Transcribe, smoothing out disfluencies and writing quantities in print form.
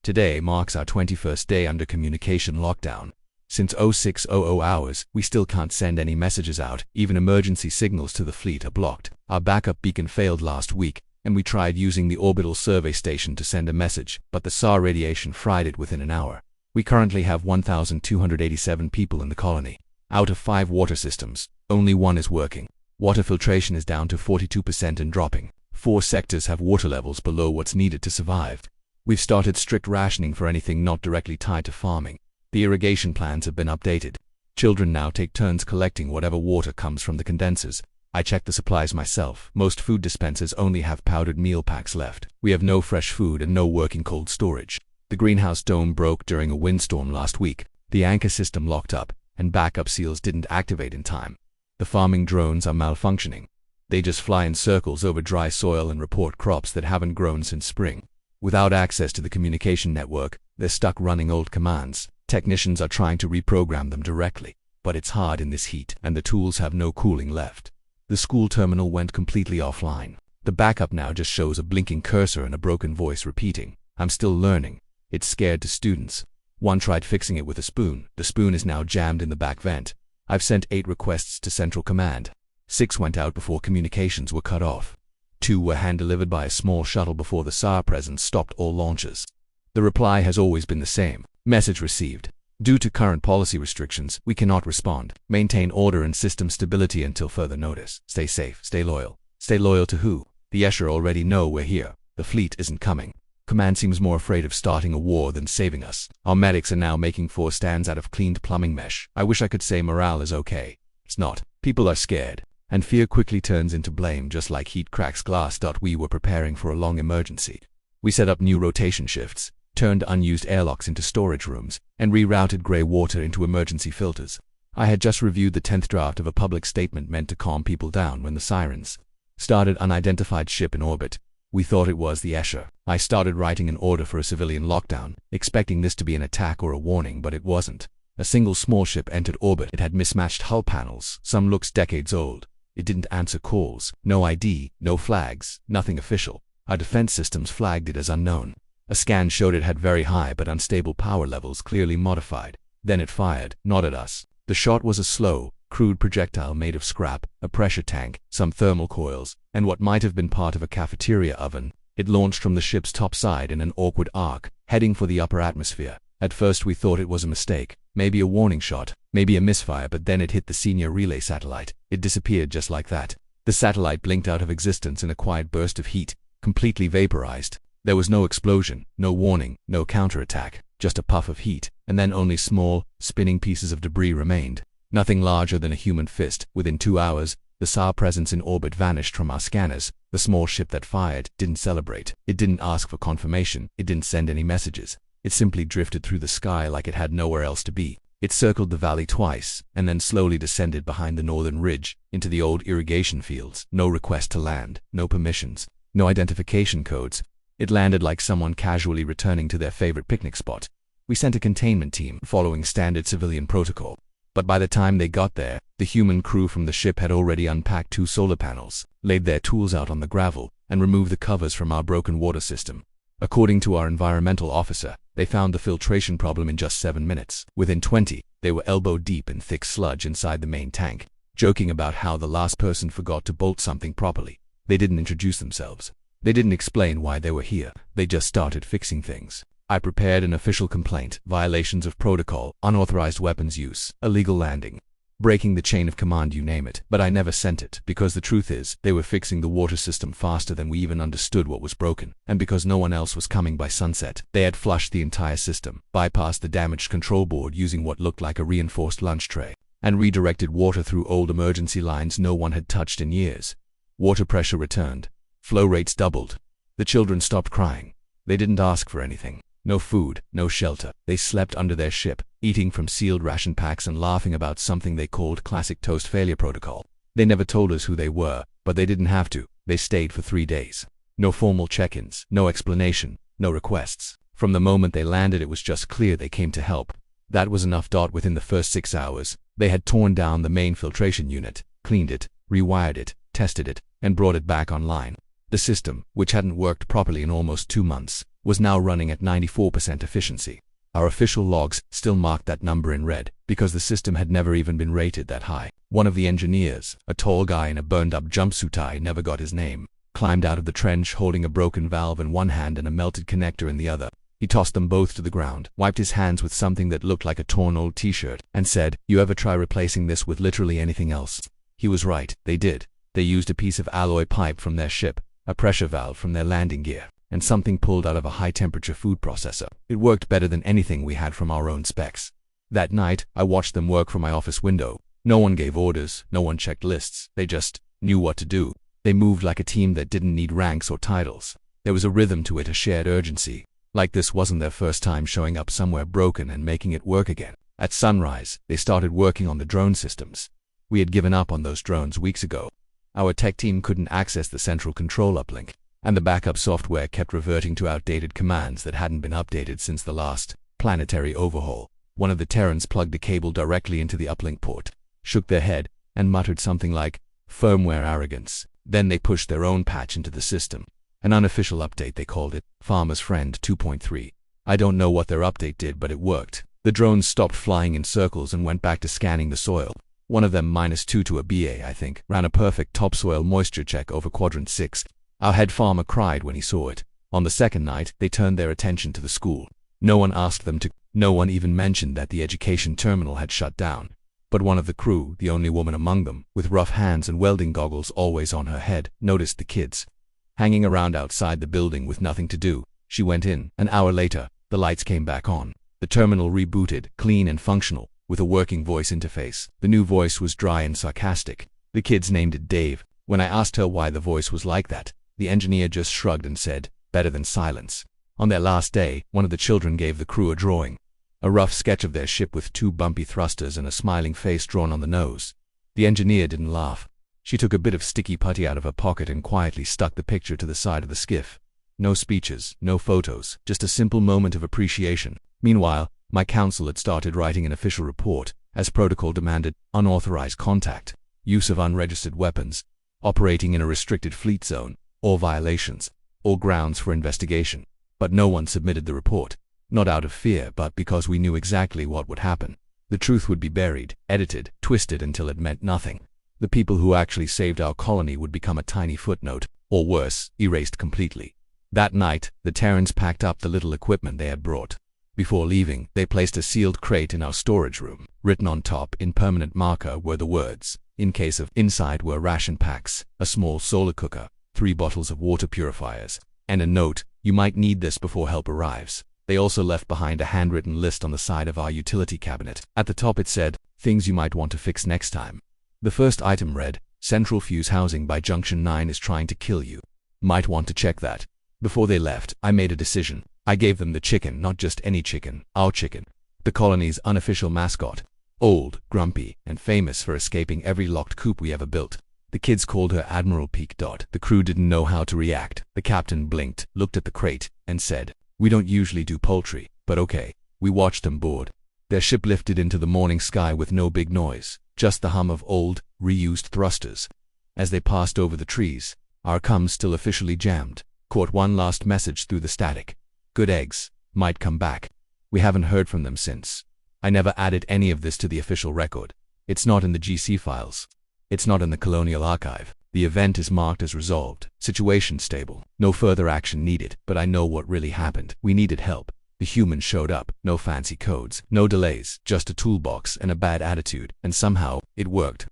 Today marks our 21st day under communication lockdown. Since 0600 hours, we still can't send any messages out, even emergency signals to the fleet are blocked. Our backup beacon failed last week, and we tried using the orbital survey station to send a message, but the SAR radiation fried it within an hour. We currently have 1,287 people in the colony. Out of 5 water systems, only 1 is working. Water filtration is down to 42% and dropping. 4 sectors have water levels below what's needed to survive. We've started strict rationing for anything not directly tied to farming. The irrigation plans have been updated. Children now take turns collecting whatever water comes from the condensers. I checked the supplies myself. Most food dispensers only have powdered meal packs left. We have no fresh food and no working cold storage. The greenhouse dome broke during a windstorm last week. The anchor system locked up, and backup seals didn't activate in time. The farming drones are malfunctioning. They just fly in circles over dry soil and report crops that haven't grown since spring. Without access to the communication network, they're stuck running old commands. Technicians are trying to reprogram them directly, but it's hard in this heat, and the tools have no cooling left. The school terminal went completely offline. The backup now just shows a blinking cursor and a broken voice repeating, "I'm still learning." It's scared to students. One tried fixing it with a spoon. The spoon is now jammed in the back vent. I've sent 8 requests to Central Command. 6 went out before communications were cut off. 2 were hand-delivered by a small shuttle before the SAR presence stopped all launches. The reply has always been the same. Message received. Due to current policy restrictions, we cannot respond. Maintain order and system stability until further notice. Stay safe. Stay loyal. Stay loyal to who? The Escher already know we're here. The fleet isn't coming. Command seems more afraid of starting a war than saving us. Our medics are now making 4 stands out of cleaned plumbing mesh. I wish I could say morale is okay. It's not. People are scared. And fear quickly turns into blame, just like heat cracks glass. We were preparing for a long emergency. We set up new rotation shifts, turned unused airlocks into storage rooms, and rerouted grey water into emergency filters. I had just reviewed the 10th draft of a public statement meant to calm people down when the sirens started. Unidentified ship in orbit. We thought it was the Escher. I started writing an order for a civilian lockdown, expecting this to be an attack or a warning, but it wasn't. A single small ship entered orbit. It had mismatched hull panels. Some looks decades old. It didn't answer calls. No ID, no flags, nothing official. Our defense systems flagged it as unknown. A scan showed it had very high but unstable power levels, clearly modified. Then it fired, not at us. The shot was a slow, crude projectile made of scrap, a pressure tank, some thermal coils, and what might have been part of a cafeteria oven. It launched from the ship's top side in an awkward arc, heading for the upper atmosphere. At first we thought it was a mistake, maybe a warning shot, maybe a misfire, but then it hit the senior relay satellite. It disappeared just like that. The satellite blinked out of existence in a quiet burst of heat, completely vaporized. There was no explosion, no warning, no counterattack, just a puff of heat, and then only small, spinning pieces of debris remained. Nothing larger than a human fist. Within 2 hours, the SAR presence in orbit vanished from our scanners. The small ship that fired didn't celebrate. It didn't ask for confirmation. It didn't send any messages. It simply drifted through the sky like it had nowhere else to be. It circled the valley twice, and then slowly descended behind the northern ridge, into the old irrigation fields. No request to land, no permissions, no identification codes. It landed like someone casually returning to their favorite picnic spot. We sent a containment team, following standard civilian protocol. But by the time they got there, the human crew from the ship had already unpacked 2 solar panels, laid their tools out on the gravel, and removed the covers from our broken water system. According to our environmental officer, they found the filtration problem in just 7 minutes. Within 20, they were elbow deep in thick sludge inside the main tank, joking about how the last person forgot to bolt something properly. They didn't introduce themselves. They didn't explain why they were here. They just started fixing things. I prepared an official complaint: violations of protocol, unauthorized weapons use, illegal landing, breaking the chain of command, you name it. But I never sent it, because the truth is, they were fixing the water system faster than we even understood what was broken. And because no one else was coming by sunset, they had flushed the entire system, bypassed the damaged control board using what looked like a reinforced lunch tray, and redirected water through old emergency lines no one had touched in years. Water pressure returned. Flow rates doubled. The children stopped crying. They didn't ask for anything. No food, no shelter. They slept under their ship, eating from sealed ration packs and laughing about something they called classic toast failure protocol. They never told us who they were, but they didn't have to. They stayed for 3 days. No formal check-ins, no explanation, no requests. From the moment they landed, it was just clear they came to help. That was enough. Within the first 6 hours, they had torn down the main filtration unit, cleaned it, rewired it, tested it, and brought it back online. The system, which hadn't worked properly in almost 2 months, was now running at 94% efficiency. Our official logs still marked that number in red, because the system had never even been rated that high. One of the engineers, a tall guy in a burned-up jumpsuit, I never got his name, climbed out of the trench holding a broken valve in one hand and a melted connector in the other. He tossed them both to the ground, wiped his hands with something that looked like a torn old t-shirt, and said, "You ever try replacing this with literally anything else?" He was right, they did. They used a piece of alloy pipe from their ship, a pressure valve from their landing gear, and something pulled out of a high-temperature food processor. It worked better than anything we had from our own specs. That night, I watched them work from my office window. No one gave orders, no one checked lists, they just knew what to do. They moved like a team that didn't need ranks or titles. There was a rhythm to it, a shared urgency. Like this wasn't their first time showing up somewhere broken and making it work again. At sunrise, they started working on the drone systems. We had given up on those drones weeks ago. Our tech team couldn't access the central control uplink, and the backup software kept reverting to outdated commands that hadn't been updated since the last planetary overhaul. One of the Terrans plugged a cable directly into the uplink port, shook their head, and muttered something like, "Firmware arrogance." Then they pushed their own patch into the system. An unofficial update, they called it, Farmer's Friend 2.3. I don't know what their update did, but it worked. The drones stopped flying in circles and went back to scanning the soil. One of them, -2 to a BA, I think, ran a perfect topsoil moisture check over Quadrant 6. Our head farmer cried when he saw it. On the second night, they turned their attention to the school. No one asked them to. No one even mentioned that the education terminal had shut down. But one of the crew, the only woman among them, with rough hands and welding goggles always on her head, noticed the kids hanging around outside the building with nothing to do. She went in. An hour later, the lights came back on. The terminal rebooted, clean and functional, with a working voice interface. The new voice was dry and sarcastic. The kids named it Dave. When I asked her why the voice was like that, the engineer just shrugged and said, "Better than silence." On their last day, one of the children gave the crew a drawing. A rough sketch of their ship with 2 bumpy thrusters and a smiling face drawn on the nose. The engineer didn't laugh. She took a bit of sticky putty out of her pocket and quietly stuck the picture to the side of the skiff. No speeches, no photos, just a simple moment of appreciation. Meanwhile, my counsel had started writing an official report, as protocol demanded: unauthorized contact, use of unregistered weapons, operating in a restricted fleet zone, all violations, all grounds for investigation. But no one submitted the report. Not out of fear, but because we knew exactly what would happen. The truth would be buried, edited, twisted until it meant nothing. The people who actually saved our colony would become a tiny footnote, or worse, erased completely. That night, the Terrans packed up the little equipment they had brought. Before leaving, they placed a sealed crate in our storage room. Written on top in permanent marker were the words, "In case of." Inside were ration packs, a small solar cooker, 3 bottles of water purifiers, and a note, "You might need this before help arrives." They also left behind a handwritten list on the side of our utility cabinet. At the top it said, "Things you might want to fix next time." The first item read, "Central fuse housing by Junction 9 is trying to kill you. Might want to check that." Before they left, I made a decision. I gave them the chicken, not just any chicken, our chicken. The colony's unofficial mascot. Old, grumpy, and famous for escaping every locked coop we ever built. The kids called her Admiral Peak Dot. The crew didn't know how to react. The captain blinked, looked at the crate, and said, "We don't usually do poultry, but okay." We watched them board. Their ship lifted into the morning sky with no big noise, just the hum of old, reused thrusters. As they passed over the trees, our comms still officially jammed, caught one last message through the static. "Good eggs, might come back." We haven't heard from them since. I never added any of this to the official record. It's not in the GC files. It's not in the Colonial Archive. The event is marked as resolved, situation stable, no further action needed, but I know what really happened. We needed help. The humans showed up, no fancy codes, no delays, just a toolbox and a bad attitude, and somehow, it worked.